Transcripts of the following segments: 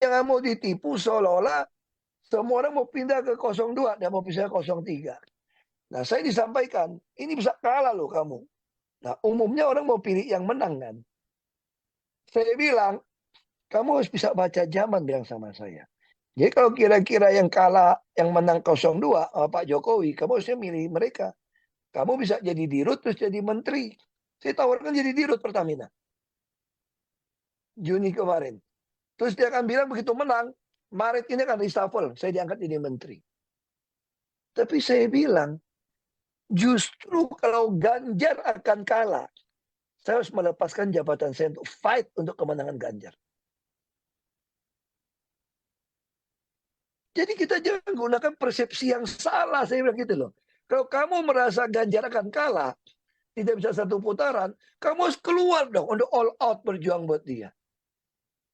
jangan mau ditipu seolah-olah semua orang mau pindah ke 02 dan mau pindah ke 03. Nah, saya disampaikan, ini bisa kalah loh kamu. Nah, umumnya orang mau pilih yang menang kan. Saya bilang, kamu harus bisa baca zaman, bilang sama saya. Jadi kalau kira-kira yang kalah, yang menang 02, Pak Jokowi, kamu harusnya milih mereka. Kamu bisa jadi dirut terus jadi menteri. Saya tawarkan jadi dirut Pertamina. Juni kemarin. Terus dia akan bilang begitu menang, Maret ini akan reshuffle, saya diangkat jadi menteri. Tapi saya bilang, justru kalau Ganjar akan kalah, saya harus melepaskan jabatan saya untuk fight untuk kemenangan Ganjar. Jadi kita jangan gunakan persepsi yang salah, saya bilang gitu loh. Kalau kamu merasa Ganjar akan kalah, tidak bisa satu putaran, kamu harus keluar dong untuk all out berjuang buat dia.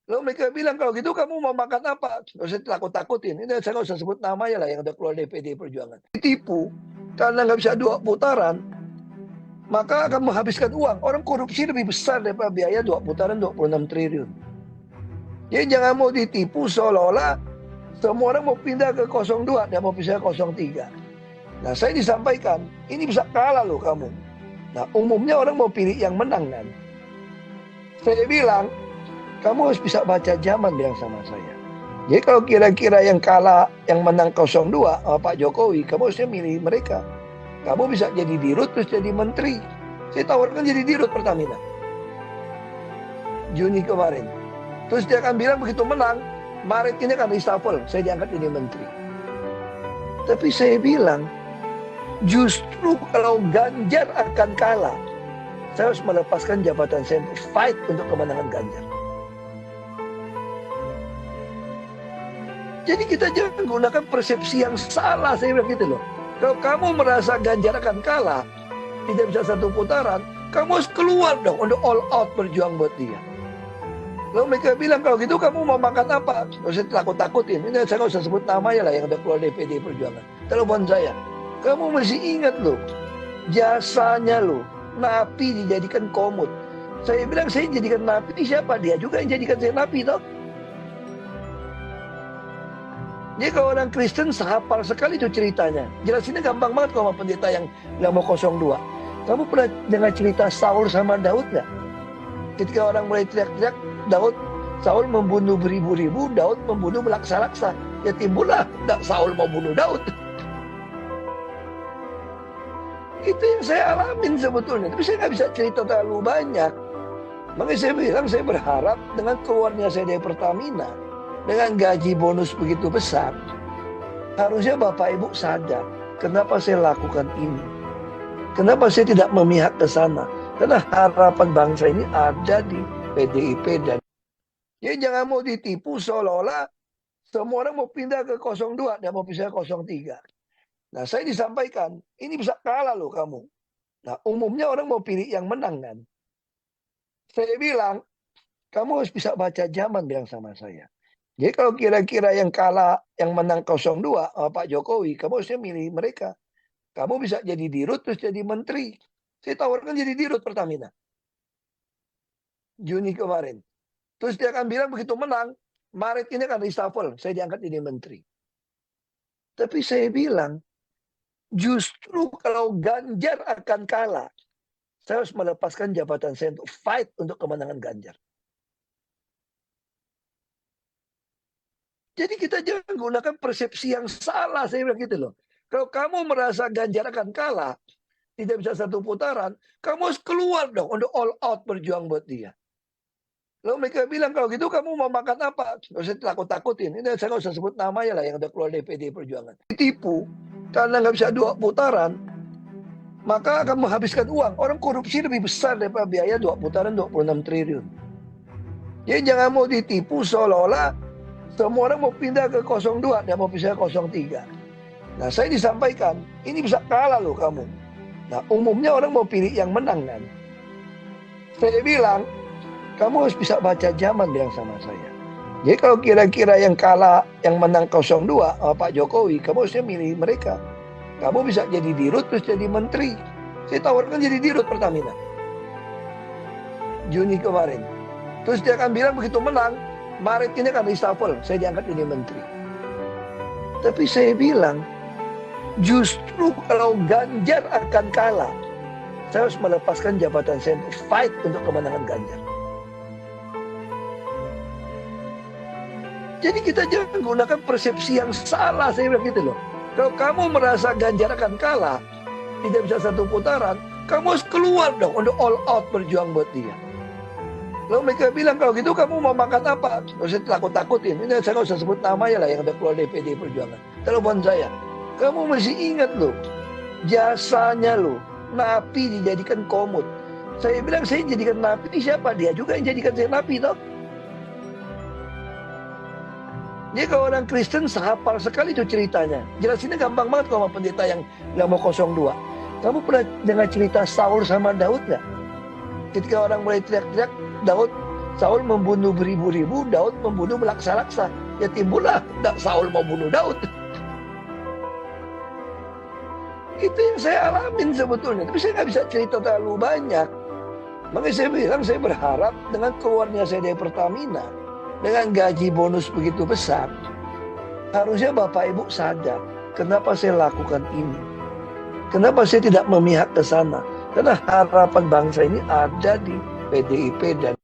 Lalu mereka bilang, kalau gitu kamu mau makan apa? Nggak usah takut-takutin. Ini saya nggak usah sebut namanya lah yang udah keluar DPD Perjuangan. Ditipu, karena nggak bisa 2 putaran, maka akan menghabiskan uang. Orang korupsi lebih besar daripada biaya 2 putaran 26 triliun. Jadi jangan mau ditipu seolah-olah semua orang mau pindah ke 02 dan mau pindah ke 03. Nah, saya disampaikan, ini bisa kalah loh kamu. Nah, umumnya orang mau pilih yang menang kan. Saya bilang, kamu harus bisa baca zaman, bilang sama saya. Jadi kalau kira-kira yang kalah, yang menang 02, Pak Jokowi, kamu harusnya milih mereka. Kamu bisa jadi dirut terus jadi menteri. Saya tawarkan jadi dirut Pertamina. Juni kemarin. Terus dia akan bilang begitu menang, Maret ini akan reshuffle, saya diangkat jadi menteri. Tapi saya bilang, justru kalau Ganjar akan kalah, saya harus melepaskan jabatan saya untuk fight untuk kemenangan Ganjar. Jadi kita jangan gunakan persepsi yang salah, saya bilang gitu loh. Kalau kamu merasa Ganjar akan kalah, tidak bisa satu putaran, kamu harus keluar dong untuk all out berjuang buat dia. Lalu mereka bilang, kalau gitu kamu mau makan apa? Nggak usah takut-takutin. Ini saya nggak usah sebut namanya lah yang udah keluar DPD Perjuangan. Telepon saya. Kamu masih ingat loh, jasanya loh, napi dijadikan komut. Saya bilang, saya jadikan napi, siapa? Dia juga yang jadikan saya napi toh. Jadi kalau orang Kristen sehafal sekali itu ceritanya. Jelasinnya gampang banget kalau sama pendeta yang mau 02. Kamu pernah dengar cerita Saul sama Daud nggak? Ketika orang mulai teriak-teriak, Saul membunuh beribu-ribu, Daud membunuh melaksa-laksa. Ya timbullah Saul mau bunuh Daud. Itu yang saya alamin sebetulnya. Tapi saya nggak bisa cerita terlalu banyak. Makanya saya bilang, saya berharap dengan keluarnya saya dari Pertamina, dengan gaji bonus begitu besar, harusnya Bapak Ibu sadar kenapa saya lakukan ini. Kenapa saya tidak memihak ke sana. Karena harapan bangsa ini ada di PDIP dan ya jangan mau ditipu seolah-olah semua orang mau pindah ke 02 dan mau pindah ke 03. Nah, saya disampaikan, ini bisa kalah loh kamu. Nah, umumnya orang mau pilih yang menang kan. Saya bilang, kamu harus bisa baca zaman, bilang sama saya. Jadi kalau kira-kira yang kalah, yang menang 02, Pak Jokowi, kamu harusnya milih mereka. Kamu bisa jadi dirut terus jadi menteri. Saya tawarkan jadi dirut Pertamina. Juni kemarin. Terus dia akan bilang begitu menang, Maret ini akan reshuffle, saya diangkat jadi menteri. Tapi saya bilang, justru kalau Ganjar akan kalah, saya harus melepaskan jabatan saya untuk fight untuk kemenangan Ganjar. Jadi kita jangan gunakan persepsi yang salah, saya bilang gitu loh. Kalau kamu merasa Ganjar akan kalah, tidak bisa satu putaran, kamu harus keluar dong untuk all out berjuang buat dia. Lalu mereka bilang, kalau gitu kamu mau makan apa? Nggak usah takut-takutin. Ini saya nggak usah sebut namanya lah yang udah keluar DPD Perjuangan. Ditipu, karena nggak bisa 2 putaran, maka akan menghabiskan uang. Orang korupsi lebih besar daripada biaya 2 putaran 26 triliun. Jadi jangan mau ditipu seolah-olah semua orang mau pindah ke 02 dan mau pindah ke 03. Nah, saya disampaikan, ini bisa kalah loh kamu. Nah, umumnya orang mau pilih yang menang kan. Saya bilang, kamu harus bisa baca zaman, bilang sama saya. Jadi kalau kira-kira yang kalah, yang menang 02, Pak Jokowi, kamu harusnya milih mereka. Kamu bisa jadi dirut terus jadi menteri. Saya tawarkan jadi dirut Pertamina. Juni kemarin. Terus dia akan bilang begitu menang, Maret ini kan reshuffle, saya diangkat jadi menteri. Tapi saya bilang, justru kalau Ganjar akan kalah, saya harus melepaskan jabatan saya untuk fight untuk kemenangan Ganjar. Jadi kita jangan gunakan persepsi yang salah, saya bilang gitu loh. Kalau kamu merasa Ganjar akan kalah, tidak bisa satu putaran, kamu harus keluar dong untuk all out berjuang buat dia. Lalu mereka bilang, kalau gitu kamu mau makan apa? Nggak usah takut-takutin. Ini saya nggak usah sebut namanya lah yang udah keluar dari PDI Perjuangan. Telepon saya. Kamu masih ingat loh, jasanya loh, napi dijadikan komut. Saya bilang, saya jadikan napi, siapa? Dia juga yang jadikan saya napi, toh. Jadi kalau orang Kristen sehafal sekali itu ceritanya. Jelasinnya gampang banget kalau sama pendeta yang mau 02. Kamu pernah dengar cerita Saul sama Daud nggak? Ketika orang mulai teriak-teriak, Saul membunuh beribu-ribu, Daud membunuh melaksa-laksa. Ya timbullah Saul mau bunuh Daud. Itu yang saya alamin sebetulnya. Tapi saya nggak bisa cerita terlalu banyak. Makanya saya bilang, saya berharap dengan keluarnya saya dari Pertamina, dengan gaji bonus begitu besar, harusnya Bapak Ibu sadar kenapa saya lakukan ini. Kenapa saya tidak memihak ke sana? Karena harapan bangsa ini ada di PDIP dan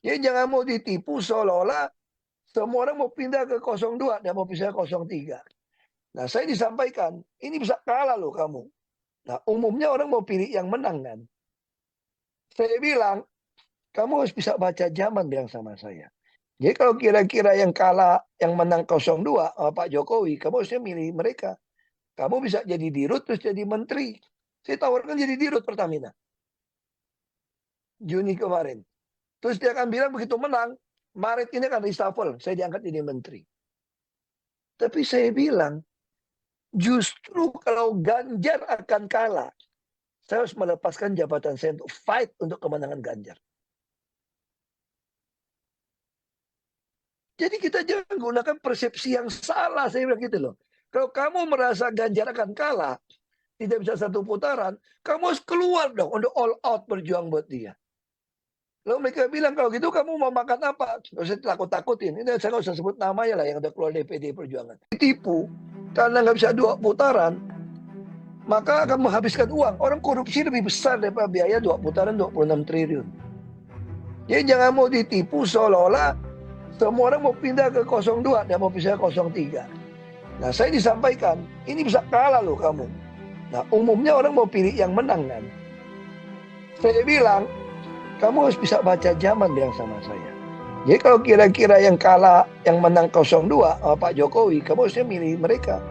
ya jangan mau ditipu seolah-olah semua orang mau pindah ke 02 dan mau pindah ke 03. Nah, saya disampaikan, ini bisa kalah loh kamu. Nah, umumnya orang mau pilih yang menang kan. Saya bilang, kamu harus bisa baca zaman, bilang sama saya. Jadi kalau kira-kira yang kalah, yang menang 02, Pak Jokowi, kamu harusnya milih mereka. Kamu bisa jadi dirut terus jadi menteri. Saya tawarkan jadi dirut Pertamina. Juni kemarin. Terus dia akan bilang begitu menang, Maret ini akan reshuffle, saya diangkat jadi menteri. Tapi saya bilang, justru kalau Ganjar akan kalah, saya harus melepaskan jabatan saya untuk fight untuk kemenangan Ganjar. Jadi kita jangan gunakan persepsi yang salah, saya bilang gitu loh. Kalau kamu merasa Ganjar akan kalah, tidak bisa satu putaran, kamu harus keluar dong untuk all out berjuang buat dia. Lalu mereka bilang, kalau gitu kamu mau makan apa? Nggak usah takut-takutin. Ini saya nggak usah sebut namanya lah yang udah keluar dari PDI Perjuangan. Ditipu, karena nggak bisa 2 putaran, maka akan menghabiskan uang. Orang korupsi lebih besar daripada biaya 2 putaran 26 triliun. Jadi jangan mau ditipu seolah-olah semua orang mau pindah ke 02 dan mau pindah ke 03. Nah, saya disampaikan, ini bisa kalah loh kamu. Nah, umumnya orang mau pilih yang menang kan. Saya bilang, kamu harus bisa baca zaman, bilang sama saya. Jadi kalau kira-kira yang kalah, yang menang 02, Pak Jokowi, kamu harusnya milih mereka.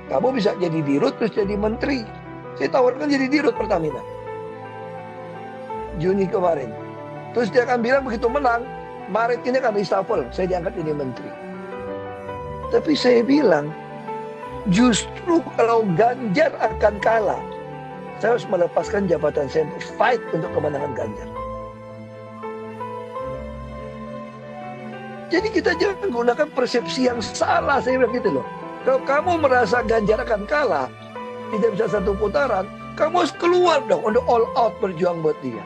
Kamu bisa jadi dirut terus jadi menteri. Saya tawarkan jadi dirut Pertamina. Juni kemarin. Terus dia akan bilang begitu menang, Maret ini akan reshuffle, saya diangkat jadi menteri. Tapi saya bilang, justru kalau Ganjar akan kalah, saya harus melepaskan jabatan saya untuk fight untuk kemenangan Ganjar. Jadi kita jangan gunakan persepsi yang salah, saya bilang gitu loh. Kalau kamu merasa Ganjar akan kalah, tidak bisa satu putaran, kamu harus keluar dong untuk all out berjuang buat dia.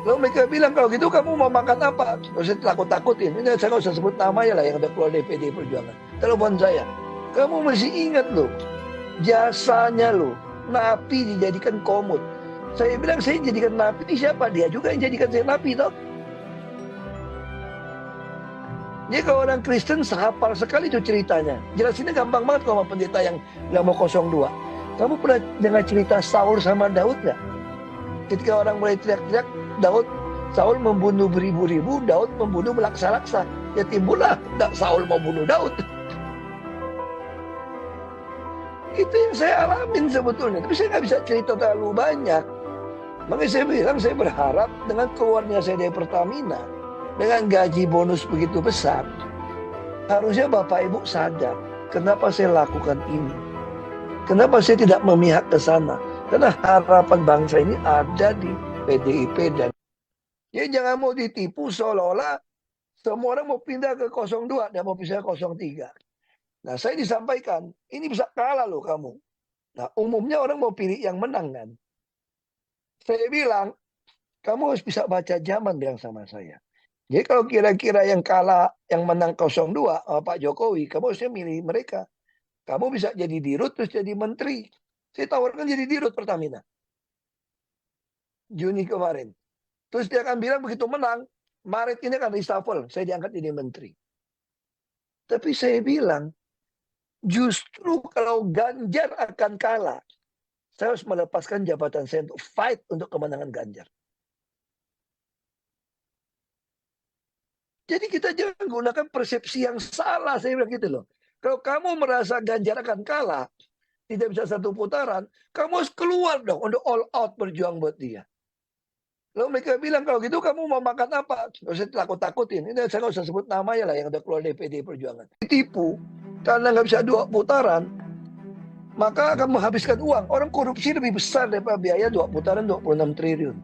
Lalu mereka bilang, kalau gitu kamu mau makan apa? Nggak usah takut-takutin. Ini saya nggak usah sebut namanya lah yang udah keluar dari PDI Perjuangan. Telepon saya. Kamu masih ingat loh, jasanya loh, napi dijadikan komut. Saya bilang, saya jadikan napi, ini siapa? Dia juga yang jadikan saya napi, toh. Jadi kalau orang Kristen sehafal sekali itu ceritanya. Jelasinnya gampang banget kalau sama pendeta yang mau 02. Kamu pernah dengar cerita Saul sama Daud nggak? Ketika orang mulai teriak-teriak, Saul membunuh beribu-ribu, Daud membunuh melaksa-laksa. Ya timbullah Saul mau bunuh Daud. Itu yang saya alamin sebetulnya. Tapi saya nggak bisa cerita terlalu banyak. Makanya saya bilang, saya berharap dengan keluarnya saya dari Pertamina, dengan gaji bonus begitu besar, harusnya Bapak Ibu sadar kenapa saya lakukan ini. Kenapa saya tidak memihak ke sana. Karena harapan bangsa ini ada di PDIP dan ya jangan mau ditipu seolah-olah semua orang mau pindah ke 02 dan mau pindah ke 03. Nah, saya disampaikan, ini bisa kalah loh kamu. Nah, umumnya orang mau pilih yang menang kan. Saya bilang, kamu harus bisa baca zaman, bilang sama saya. Jadi kalau kira-kira yang kalah, yang menang 02 sama Pak Jokowi, kamu harusnya milih mereka. Kamu bisa jadi dirut terus jadi menteri. Saya tawarkan jadi dirut Pertamina. Juni kemarin. Terus dia akan bilang begitu menang, Maret ini akan reshuffle. Saya diangkat jadi menteri. Tapi saya bilang, justru kalau Ganjar akan kalah, saya harus melepaskan jabatan saya untuk fight untuk kemenangan Ganjar. Jadi kita jangan gunakan persepsi yang salah, saya bilang gitu loh. Kalau kamu merasa Ganjar akan kalah, tidak bisa satu putaran, kamu harus keluar dong untuk all out berjuang buat dia. Lalu mereka bilang, kalau gitu kamu mau makan apa? Nggak usah takut-takutin. Ini saya nggak usah sebut namanya lah yang udah keluar dari PDI Perjuangan. Ditipu, karena nggak bisa 2 putaran, maka akan menghabiskan uang. Orang korupsi lebih besar daripada biaya 2 putaran 26 triliun.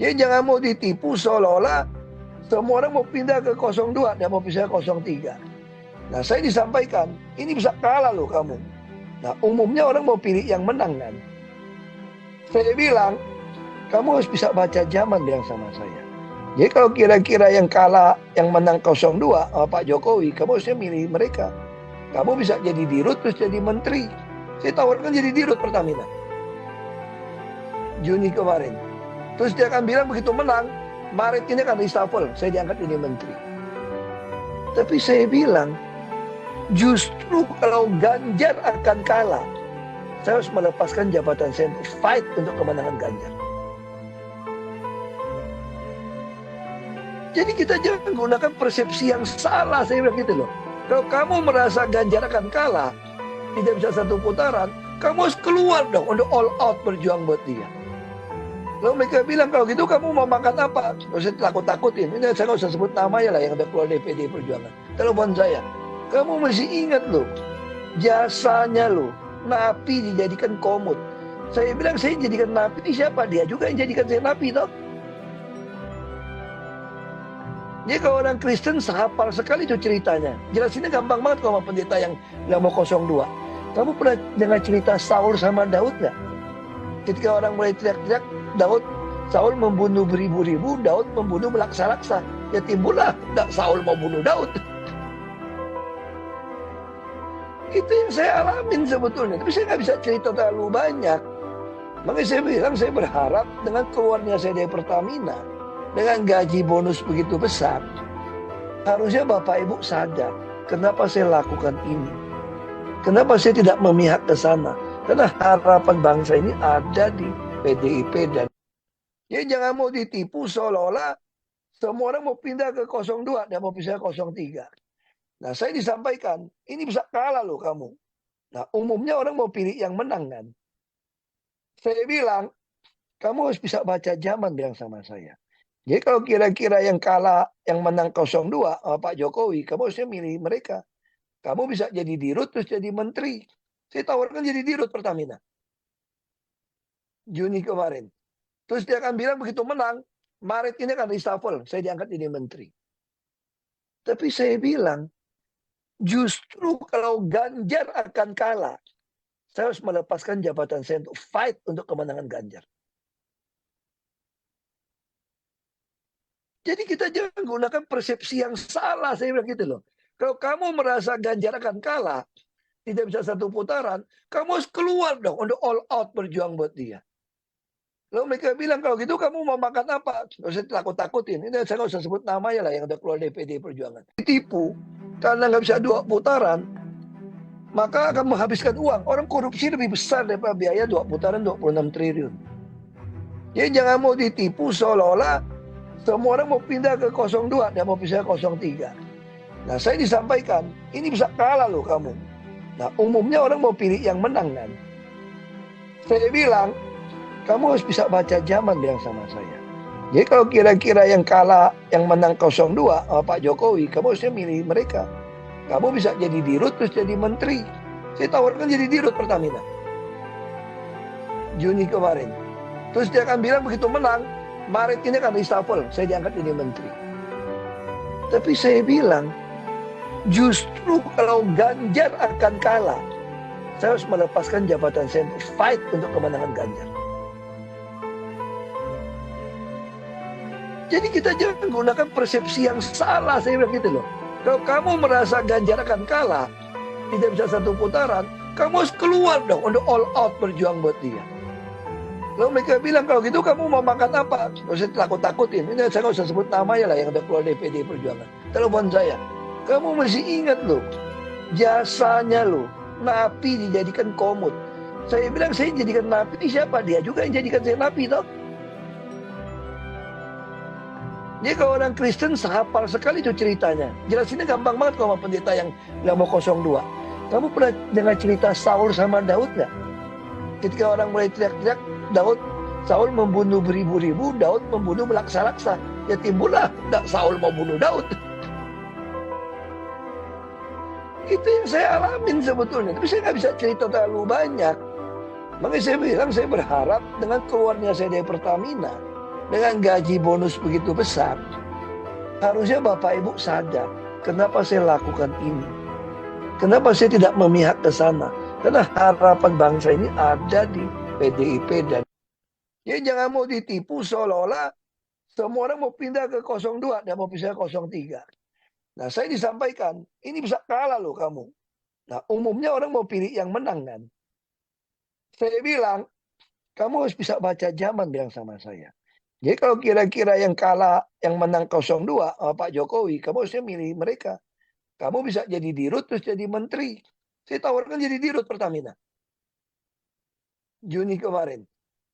Jadi jangan mau ditipu seolah-olah semua orang mau pindah ke 02 dan mau pindah ke 03. Nah, saya disampaikan, ini bisa kalah loh kamu. Nah, umumnya orang mau pilih yang menang kan. Saya bilang, kamu harus bisa baca zaman, bilang sama saya. Jadi kalau kira-kira yang kalah, yang menang 02 sama Pak Jokowi, kamu harusnya milih mereka. Kamu bisa jadi dirut terus jadi menteri. Saya tawarkan jadi dirut Pertamina. Juni kemarin. Terus dia akan bilang begitu menang, Maret ini akan reshuffle. Saya diangkat jadi menteri. Tapi saya bilang, justru kalau Ganjar akan kalah, saya harus melepaskan jabatan saya untuk fight untuk kemenangan Ganjar. Jadi kita jangan gunakan persepsi yang salah, saya bilang gitu loh. Kalau kamu merasa Ganjar akan kalah, tidak bisa satu putaran, kamu harus keluar dong untuk all out berjuang buat dia. Lalu mereka bilang, kalau gitu kamu mau makan apa? Nggak usah takut-takutin. Ini saya nggak usah sebut namanya lah yang udah keluar dari PDI Perjuangan. Telepon saya, kamu masih ingat loh, jasanya loh, napi dijadikan komut. Saya bilang, saya jadikan napi, siapa? Dia juga yang jadikan saya napi toh. Jadi kalau orang Kristen sehafal sekali itu ceritanya. Jelasinnya gampang banget kalau sama pendeta yang mau 02. Kamu pernah dengar cerita Saul sama Daud nggak? Ketika orang mulai teriak-teriak, Saul membunuh beribu-ribu, Daud membunuh melaksa-laksa. Ya timbullah Saul mau bunuh Daud. Itu yang saya alamin sebetulnya. Tapi saya nggak bisa cerita terlalu banyak. Makanya saya bilang, saya berharap dengan keluarnya saya dari Pertamina, dengan gaji bonus begitu besar, harusnya Bapak Ibu sadar kenapa saya lakukan ini. Kenapa saya tidak memihak ke sana. Karena harapan bangsa ini ada di PDIP dan jadi jangan mau ditipu seolah-olah semua orang mau pindah ke 02 dan mau pindah ke 03. Nah, saya disampaikan, ini bisa kalah loh kamu. Nah, umumnya orang mau pilih yang menang kan. Saya bilang, kamu harus bisa baca zaman, bilang sama saya. Jadi kalau kira-kira yang kalah, yang menang 02 sama Pak Jokowi, kamu harusnya milih mereka. Kamu bisa jadi dirut terus jadi menteri. Saya tawarkan jadi dirut Pertamina. Juni kemarin. Terus dia akan bilang begitu menang, Maret ini akan reshuffle. Saya diangkat jadi menteri. Tapi saya bilang, justru kalau Ganjar akan kalah, saya harus melepaskan jabatan saya untuk fight untuk kemenangan Ganjar. Jadi kita jangan gunakan persepsi yang salah, saya bilang gitu loh. Kalau kamu merasa Ganjar akan kalah, tidak bisa satu putaran, kamu harus keluar dong untuk all out berjuang buat dia. Lalu mereka bilang, kalau gitu kamu mau makan apa? Nggak usah takut-takutin. Ini saya nggak usah sebut namanya lah yang udah keluar dari PDI Perjuangan. Ditipu, karena nggak bisa 2 putaran, maka akan menghabiskan uang. Orang korupsi lebih besar daripada biaya 2 putaran 26 triliun. Jadi jangan mau ditipu seolah-olah semua orang mau pindah ke 02 dan mau pindah ke 03. Nah, saya disampaikan, ini bisa kalah loh kamu. Nah, umumnya orang mau pilih yang menang kan. Saya bilang, kamu harus bisa baca zaman, bilang sama saya. Jadi kalau kira-kira yang kalah, yang menang 02 sama Pak Jokowi, kamu harusnya milih mereka. Kamu bisa jadi dirut terus jadi menteri. Saya tawarkan jadi dirut Pertamina. Juni kemarin. Terus dia akan bilang begitu menang, Maret ini akan reshuffle. Saya diangkat jadi menteri. Tapi saya bilang, justru kalau Ganjar akan kalah, saya harus melepaskan jabatan saya untuk fight untuk kemenangan Ganjar. Jadi kita jangan gunakan persepsi yang salah, saya bilang gitu loh. Kalau kamu merasa Ganjar akan kalah, tidak bisa satu putaran, kamu harus keluar dong untuk all out berjuang buat dia. Lalu mereka bilang, kalau gitu kamu mau makan apa? Nggak usah takut-takutin. Ini saya nggak usah sebut namanya lah yang udah keluar dari PDI Perjuangan. Telepon saya. Kamu mesti ingat loh, jasanya loh, napi dijadikan komut. Saya bilang, saya jadikan napi, ini siapa? Dia juga yang jadikan saya napi toh. Jadi kalau orang Kristen sehafal sekali itu ceritanya. Jelasinnya gampang banget kalau sama pendeta yang mau 02. Kamu pernah dengar cerita Saul sama Daud nggak? Ketika orang mulai teriak-teriak, Saul membunuh beribu-ribu, Daud membunuh melaksa-laksa. Ya timbullah Saul mau bunuh Daud. Itu yang saya alamin sebetulnya. Tapi saya nggak bisa cerita terlalu banyak. Makanya saya bilang, saya berharap dengan keluarnya saya dari Pertamina, dengan gaji bonus begitu besar, harusnya Bapak Ibu sadar kenapa saya lakukan ini. Kenapa saya tidak memihak ke sana. Karena harapan bangsa ini ada di PDIP dan ya jangan mau ditipu seolah-olah semua orang mau pindah ke 02 dan mau pindah ke 03. Nah, saya disampaikan, ini bisa kalah loh kamu. Nah, umumnya orang mau pilih yang menang kan. Saya bilang, kamu harus bisa baca zaman, bilang sama saya. Jadi kalau kira-kira yang kalah, yang menang 02 Pak Jokowi, kamu harusnya milih mereka. Kamu bisa jadi dirut terus jadi menteri. Saya tawarkan jadi dirut Pertamina. Juni kemarin.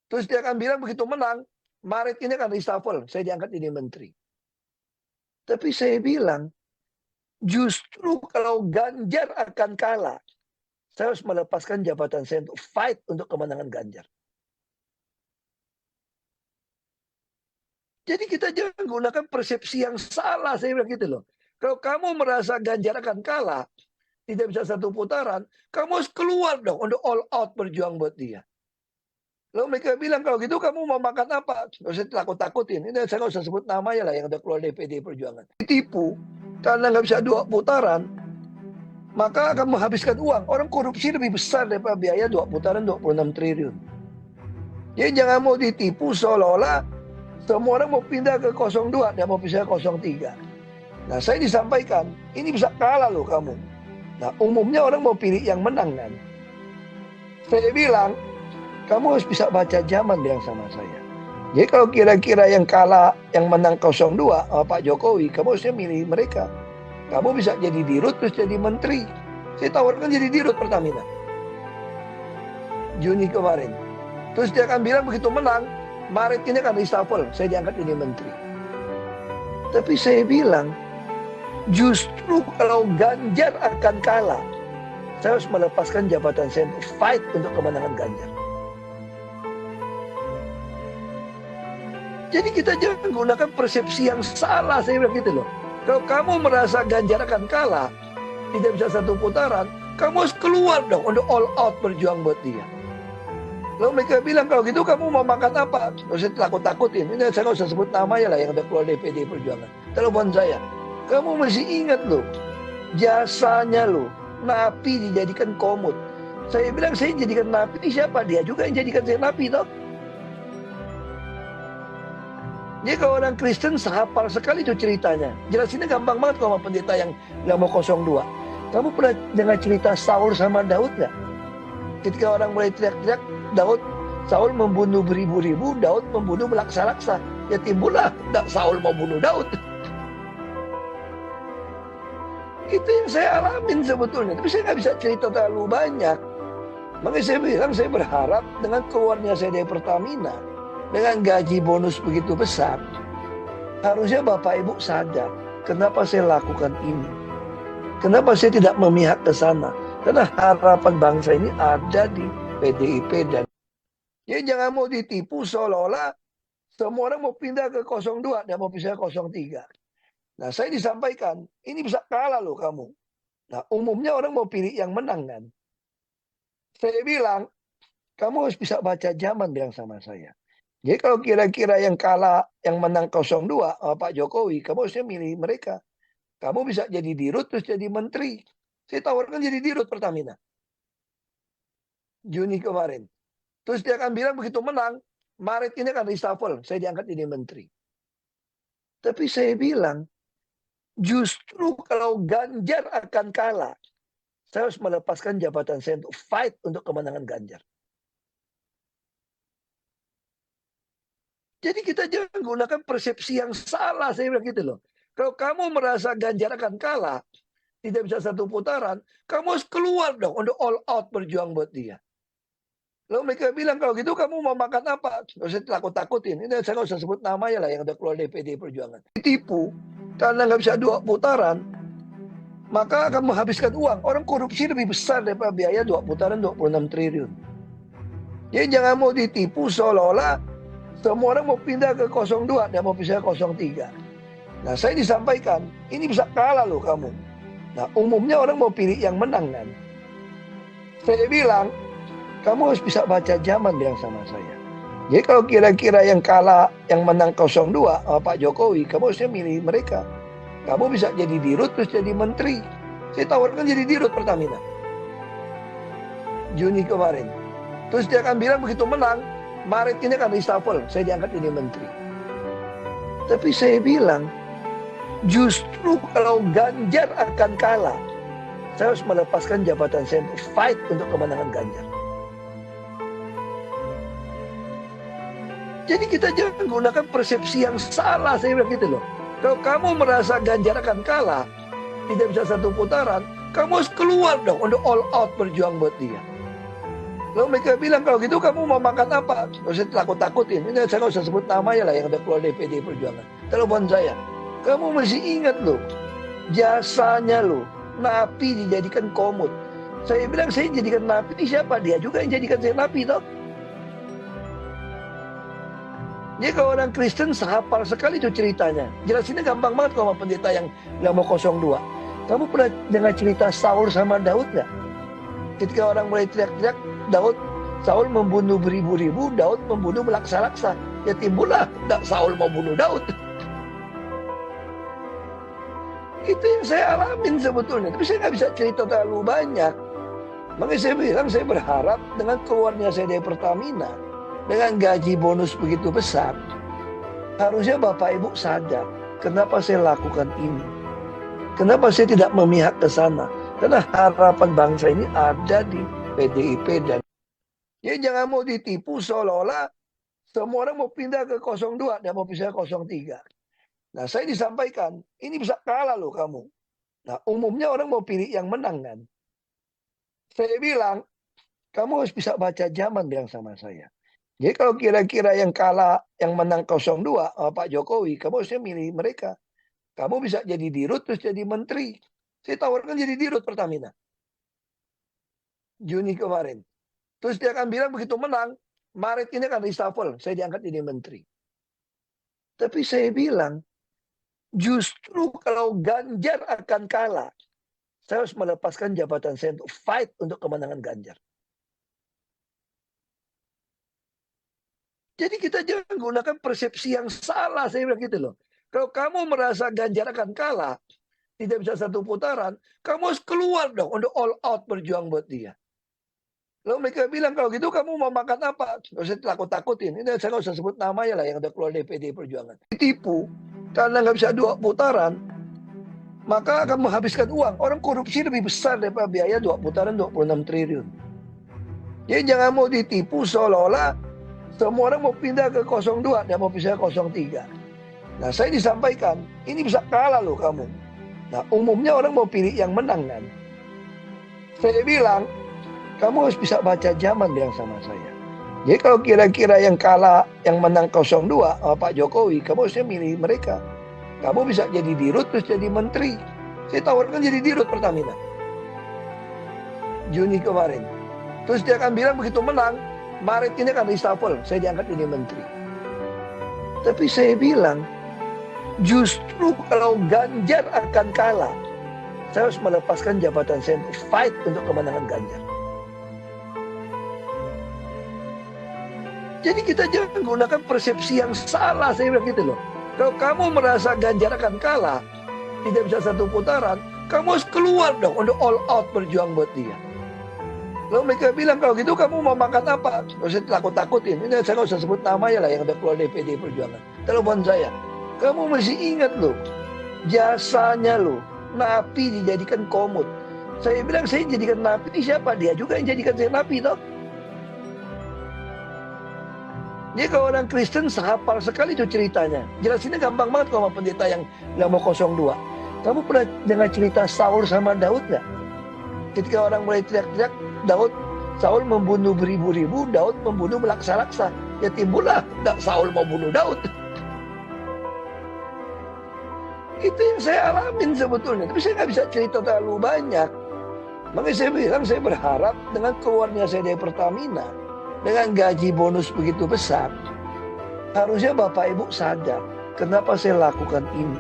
Terus dia akan bilang begitu menang, Maret ini akan reshuffle, saya diangkat jadi menteri. Tapi saya bilang, justru kalau Ganjar akan kalah, saya harus melepaskan jabatan saya untuk fight untuk kemenangan Ganjar. Jadi kita jangan gunakan persepsi yang salah, saya bilang gitu loh. Kalau kamu merasa Ganjar akan kalah, tidak bisa satu putaran, kamu harus keluar dong untuk all out berjuang buat dia. Lalu mereka bilang, kalau gitu kamu mau makan apa? Nggak usah takut-takutin. Ini saya nggak usah sebut namanya lah yang udah keluar dari PDI Perjuangan. Ditipu, karena nggak bisa 2 putaran, maka akan menghabiskan uang. Orang korupsi lebih besar daripada biaya 2 putaran 26 triliun. Jadi jangan mau ditipu seolah-olah semua orang mau pindah ke 02 dan mau pindah ke 03. Nah, saya disampaikan, ini bisa kalah loh kamu. Nah, umumnya orang mau pilih yang menang kan. Saya bilang, kamu harus bisa baca zaman, bilang sama saya. Jadi kalau kira-kira yang kalah, yang menang 02 Pak Jokowi, kamu harusnya milih mereka. Kamu bisa jadi dirut terus jadi menteri. Saya tawarkan jadi dirut Pertamina. Juni kemarin. Terus dia akan bilang begitu menang, Maret ini akan reshuffle, saya diangkat jadi menteri. Tapi saya bilang, justru kalau Ganjar akan kalah, saya harus melepaskan jabatan saya untuk fight untuk kemenangan Ganjar. Jadi kita jangan gunakan persepsi yang salah, saya bilang gitu loh. Kalau kamu merasa Ganjar akan kalah, tidak bisa satu putaran, kamu harus keluar dong untuk all out berjuang buat dia. Lalu mereka bilang, kalau gitu kamu mau makan apa? Nggak usah takut-takutin. Ini saya nggak usah sebut namanya lah yang udah keluar dari PDI Perjuangan. Telepon saya. Kamu mesti ingat loh, jasanya loh, napi dijadikan komut. Saya bilang, saya jadikan napi, ini siapa? Dia juga yang jadikan saya napi toh. Jadi kalau orang Kristen sehafal sekali itu ceritanya. Jelasinnya gampang banget kalau sama pendeta yang mau 02. Kamu pernah dengar cerita Saul sama Daud nggak? Ketika orang mulai teriak-teriak, Saul membunuh beribu-ribu, Daud membunuh melaksa-laksa. Ya timbullah Saul mau bunuh Daud. Itu yang saya alamin sebetulnya. Tapi saya nggak bisa cerita terlalu banyak. Makanya saya bilang, saya berharap dengan keluarnya saya dari Pertamina, dengan gaji bonus begitu besar, harusnya Bapak Ibu sadar kenapa saya lakukan ini. Kenapa saya tidak memihak ke sana. Karena harapan bangsa ini ada di PDIP dan ya jangan mau ditipu seolah-olah semua orang mau pindah ke 02 dan mau pindah ke 03. Nah, saya disampaikan, ini bisa kalah loh kamu. Nah, umumnya orang mau pilih yang menang kan. Saya bilang, kamu harus bisa baca zaman, bilang sama saya. Jadi kalau kira-kira yang kalah, yang menang 02 Pak Jokowi, kamu harusnya milih mereka. Kamu bisa jadi dirut terus jadi menteri. Saya tawarkan jadi dirut Pertamina. Juni kemarin. Terus dia akan bilang begitu menang, Maret ini akan reshuffle, saya diangkat jadi menteri. Tapi saya bilang, justru kalau Ganjar akan kalah, saya harus melepaskan jabatan saya untuk fight untuk kemenangan Ganjar. Jadi kita jangan gunakan persepsi yang salah, saya bilang gitu loh. Kalau kamu merasa Ganjar akan kalah, tidak bisa satu putaran, kamu harus keluar dong untuk all out berjuang buat dia. Lalu mereka bilang, kalau gitu kamu mau makan apa? Nggak usah takut-takutin. Ini saya nggak usah sebut namanya lah yang udah keluar dari PDI Perjuangan. Ditipu, karena nggak bisa 2 putaran, maka akan menghabiskan uang. Orang korupsi lebih besar daripada biaya 2 putaran 26 triliun. Jadi jangan mau ditipu seolah-olah semua orang mau pindah ke 02 dan mau pindah ke 03. Nah, saya disampaikan, ini bisa kalah loh kamu. Nah, umumnya orang mau pilih yang menang kan. Saya bilang, kamu harus bisa baca zaman, bilang sama saya. Jadi kalau kira-kira yang kalah, yang menang 02 sama Pak Jokowi, kamu harusnya milih mereka. Kamu bisa jadi dirut terus jadi menteri. Saya tawarkan jadi dirut Pertamina. Juni kemarin. Terus dia akan bilang begitu menang, Maret ini akan reshuffle, saya diangkat jadi menteri. Tapi saya bilang, justru kalau Ganjar akan kalah, saya harus melepaskan jabatan saya untuk fight untuk kemenangan Ganjar. Jadi kita jangan gunakan persepsi yang salah, saya bilang gitu loh. Kalau kamu merasa Ganjar akan kalah, tidak bisa satu putaran, kamu harus keluar dong untuk all out berjuang buat dia. Lalu mereka bilang, kalau gitu kamu mau makan apa? Nggak usah takut-takutin. Ini saya nggak usah sebut namanya lah yang udah keluar dari PDI Perjuangan. Telepon saya, kamu masih ingat loh, jasanya loh, napi dijadikan komut. Saya bilang, saya jadikan napi, ini siapa? Dia juga yang jadikan saya napi toh. Jadi kalau orang Kristen sehafal sekali itu ceritanya. Jelasinnya gampang banget kalau sama pendeta yang mau 02. Kamu pernah dengar cerita Saul sama Daud nggak? Ketika orang mulai teriak-teriak, Saul membunuh beribu-ribu, Daud membunuh melaksa-laksa. Ya timbullah Saul mau bunuh Daud. Itu yang saya alamin sebetulnya. Tapi saya nggak bisa cerita terlalu banyak. Makanya saya bilang, saya berharap dengan keluarnya saya dari Pertamina, dengan gaji bonus begitu besar, harusnya Bapak Ibu sadar kenapa saya lakukan ini. Kenapa saya tidak memihak ke sana? Karena harapan bangsa ini ada di PDIP dan ya jangan mau ditipu seolah-olah semua orang mau pindah ke 02 dan mau pindah ke 03. Nah, saya disampaikan, ini bisa kalah loh kamu. Nah, umumnya orang mau pilih yang menang kan. Saya bilang, kamu harus bisa baca zaman, bilang sama saya. Jadi kalau kira-kira yang kalah, yang menang 02 sama Pak Jokowi, kamu harusnya milih mereka. Kamu bisa jadi dirut terus jadi menteri. Saya tawarkan jadi dirut Pertamina. Juni kemarin. Terus dia akan bilang begitu menang, Maret ini akan reshuffle, saya diangkat jadi menteri. Tapi saya bilang, justru kalau Ganjar akan kalah, saya harus melepaskan jabatan saya untuk fight untuk kemenangan Ganjar. Jadi kita jangan gunakan persepsi yang salah, saya bilang gitu loh. Kalau kamu merasa Ganjar akan kalah, tidak bisa satu putaran, kamu harus keluar dong untuk all out berjuang buat dia. Lalu mereka bilang, kalau gitu kamu mau makan apa? Nggak usah takut-takutin. Ini saya nggak usah sebut namanya lah yang udah keluar dari PDI Perjuangan. Ditipu, karena nggak bisa 2 putaran, maka akan menghabiskan uang. Orang korupsi lebih besar daripada biaya 2 putaran 26 triliun. Jadi jangan mau ditipu seolah-olah semua orang mau pindah ke 02 dan mau pindah ke 03. Nah, saya disampaikan, ini bisa kalah loh kamu. Nah, umumnya orang mau pilih yang menang kan. Saya bilang, kamu harus bisa baca zaman, bilang sama saya. Jadi kalau kira-kira yang kalah, yang menang 02 sama Pak Jokowi, kamu harusnya milih mereka. Kamu bisa jadi dirut terus jadi menteri. Saya tawarkan jadi dirut Pertamina. Juni kemarin. Terus dia akan bilang begitu menang, Maret ini akan reshuffle, saya diangkat jadi menteri. Tapi saya bilang, justru kalau Ganjar akan kalah, saya harus melepaskan jabatan saya untuk fight untuk kemenangan Ganjar. Jadi kita jangan gunakan persepsi yang salah, saya bilang gitu loh. Kalau kamu merasa Ganjar akan kalah, tidak bisa satu putaran, kamu harus keluar dong untuk all out berjuang buat dia. Lalu mereka bilang, kalau gitu kamu mau makan apa? Nggak usah takut-takutin. Ini saya nggak usah sebut namanya lah yang udah keluar dari PDI Perjuangan. Telepon saya, Kamu mesti ingat loh, jasanya loh, napi dijadikan komut. Saya bilang saya jadikan napi, siapa? Dia juga yang jadikan saya napi toh. Jadi kalau orang Kristen sehafal sekali itu ceritanya. Jelasinnya gampang banget kalau sama pendeta yang mau 02. Kamu pernah dengar cerita Saul sama Daud nggak? Ketika orang mulai teriak-teriak, Saul membunuh beribu-ribu, Daud membunuh melaksa-laksa. Ya timbullah Saul mau bunuh Daud. Itu yang saya alamin sebetulnya. Tapi saya nggak bisa cerita terlalu banyak. Makanya saya bilang saya berharap dengan keluarnya saya dari Pertamina, dengan gaji bonus begitu besar, harusnya Bapak Ibu sadar kenapa saya lakukan ini.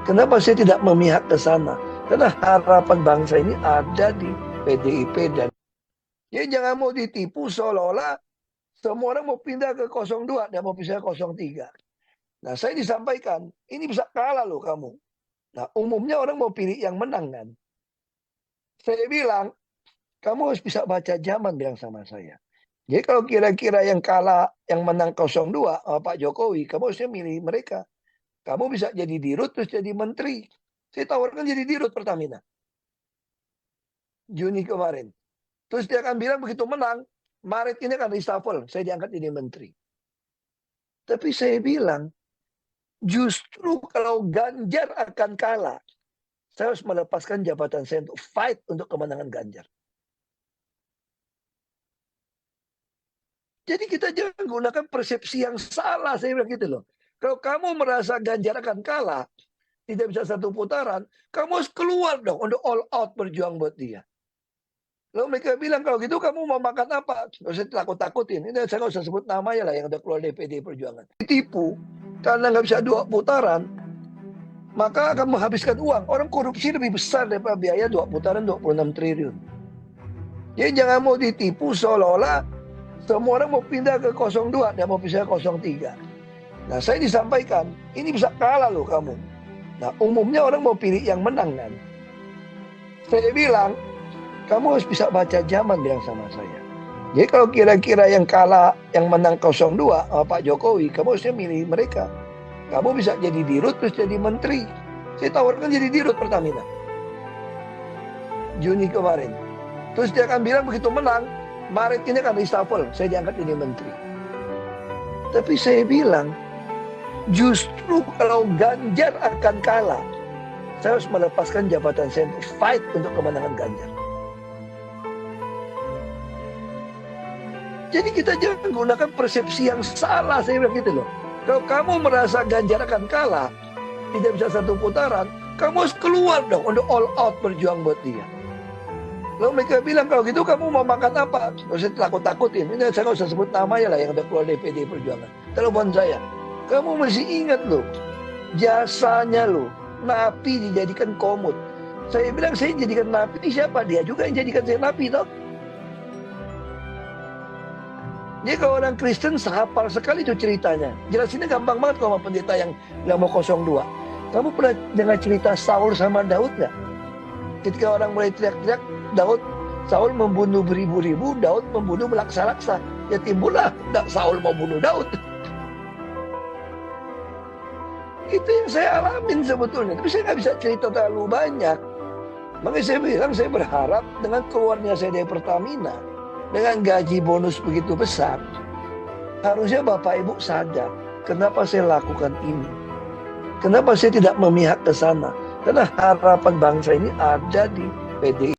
Kenapa saya tidak memihak ke sana? Karena harapan bangsa ini ada di PDIP dan ya jangan mau ditipu seolah-olah semua orang mau pindah ke 02 dan mau pindah ke 03. Nah, saya disampaikan, ini bisa kalah loh kamu. Nah, umumnya orang mau pilih yang menang kan. Saya bilang, kamu harus bisa baca zaman, bilang sama saya. Jadi kalau kira-kira yang kalah, yang menang 02 Pak Jokowi, kamu harusnya milih mereka. Kamu bisa jadi dirut terus jadi menteri. Saya tawarkan jadi dirut Pertamina. Juni kemarin. Terus dia akan bilang begitu menang, Maret ini akan reshuffle, saya diangkat jadi menteri. Tapi saya bilang, justru kalau Ganjar akan kalah, saya harus melepaskan jabatan saya untuk fight untuk kemenangan Ganjar. Jadi kita jangan gunakan persepsi yang salah, saya bilang gitu loh. Kalau kamu merasa Ganjar akan kalah, tidak bisa satu putaran, kamu harus keluar dong untuk all out berjuang buat dia. Lalu mereka bilang, kalau gitu kamu mau makan apa? Nggak usah takut-takutin. Ini saya nggak usah sebut namanya lah yang udah keluar dari PDI Perjuangan. Ditipu, karena nggak bisa 2 putaran, maka akan menghabiskan uang. Orang korupsi lebih besar daripada biaya 2 putaran 26 triliun. Jadi jangan mau ditipu seolah-olah semua orang mau pindah ke 02 dan mau pindah ke 03. Nah, saya disampaikan, ini bisa kalah loh kamu. Nah, umumnya orang mau pilih yang menang kan. Saya bilang, kamu harus bisa baca zaman, bilang sama saya. Jadi kalau kira-kira yang kalah, yang menang 02 Pak Jokowi, kamu harusnya milih mereka. Kamu bisa jadi dirut terus jadi menteri. Saya tawarkan jadi dirut Pertamina. Juni kemarin. Terus dia akan bilang begitu menang, Maret ini akan reshuffle, saya diangkat jadi menteri. Tapi saya bilang, justru kalau Ganjar akan kalah, saya harus melepaskan jabatan saya untuk fight untuk kemenangan Ganjar. Jadi kita jangan gunakan persepsi yang salah, saya bilang gitu loh. Kalau kamu merasa Ganjar akan kalah, tidak bisa satu putaran, kamu harus keluar dong untuk all out berjuang buat dia. Lalu mereka bilang, kalau gitu kamu mau makan apa? Nggak usah takut-takutin. Ini saya nggak usah sebut namanya lah yang udah keluar dari PDI Perjuangan. Telepon saya. Kamu mesti ingat loh, jasanya loh, napi dijadikan komut. Saya bilang, saya jadikan napi, siapa? Dia juga yang jadikan saya napi toh. Jadi kalau orang Kristen sehafal sekali itu ceritanya. Jelasinnya gampang banget kalau sama pendeta yang mau 02. Kamu pernah dengar cerita Saul sama Daud nggak? Ketika orang mulai teriak-teriak, Saul membunuh beribu-ribu, Daud membunuh melaksa-laksa. Ya timbullah Saul mau bunuh Daud. Itu yang saya alamin sebetulnya. Tapi saya nggak bisa cerita terlalu banyak. Makanya saya bilang saya berharap dengan keluarnya saya dari Pertamina, dengan gaji bonus begitu besar, harusnya Bapak Ibu sadar kenapa saya lakukan ini. Kenapa saya tidak memihak ke sana. Karena harapan bangsa ini ada di PDI.